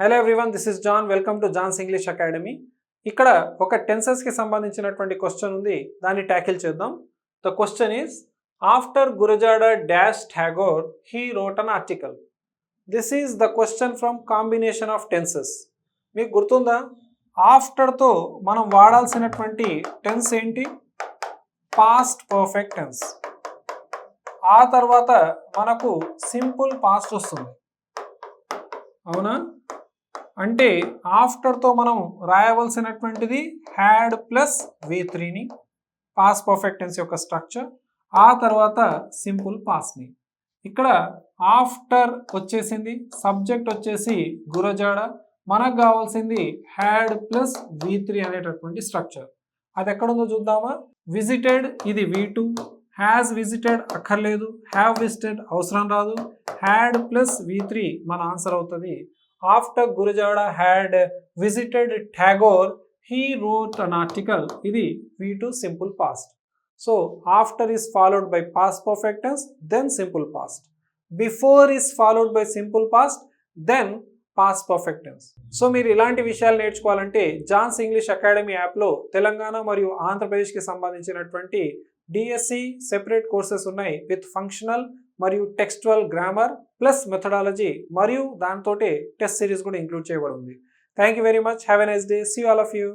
Hello everyone, this is John. Welcome to John's English academy. ఇక్కడ ఒక టెన్సెస్కి సంబంధించినటువంటి క్వశ్చన్ ఉంది, దాన్ని ట్యాకిల్ చేద్దాం. The question is after Gurajada dash Tagore he wrote an article. This is the question from combination of tenses. మీకు గుర్తుందా, ఆఫ్టర్తో మనం వాడాల్సినటువంటి టెన్స్ ఏంటి? Past perfect tense. ఆ తర్వాత మనకు సింపుల్ పాస్ట్ వస్తుంది, అవునా? అంటే ఆఫ్టర్తో మనం రాయవలసినటువంటిది హ్యాడ్ ప్లస్ V3ని, పాస్ట్ పర్ఫెక్ట్ టెన్స్ యొక్క స్ట్రక్చర్. ఆ తర్వాత సింపుల్ పాస్ట్ని. ఇక్కడ ఆఫ్టర్ వచ్చేసింది, సబ్జెక్ట్ వచ్చేసి గురజాడ, మనకు కావాల్సింది హ్యాడ్ ప్లస్ V3 అనేటటువంటి స్ట్రక్చర్. అది ఎక్కడుందో చూద్దామా? విజిటెడ్ ఇది V2, హ్యాస్ విజిటెడ్ అక్కర్లేదు, హ్యావ్ విజిటెడ్ అవసరం రాదు, హ్యాడ్ ప్లస్ V3 మన ఆన్సర్ అవుతుంది. After Gurajada had visited Tagore he wrote an article, ఇది V2 simple past. So after is followed by past perfect tense, then simple past. Before is followed by simple past, then past perfect tense. So మీరు ఇలాంటి విషయాలు నేర్చుకోవాలంటే Johne's English academy యాప్లో తెలంగాణ మరియు ఆంధ్రప్రదేశ్కి సంబంధించినటువంటి DSC separate courses ఉన్నాయి, with functional మరియు టెక్స్చువల్ గ్రామర్ ప్లస్ మెథడాలజీ, మరియు దాంతో టెస్ట్ సిరీస్ కూడా ఇంక్లూడ్ చేయబడి ఉంది. Thank you very much. Have a nice day. See all of you.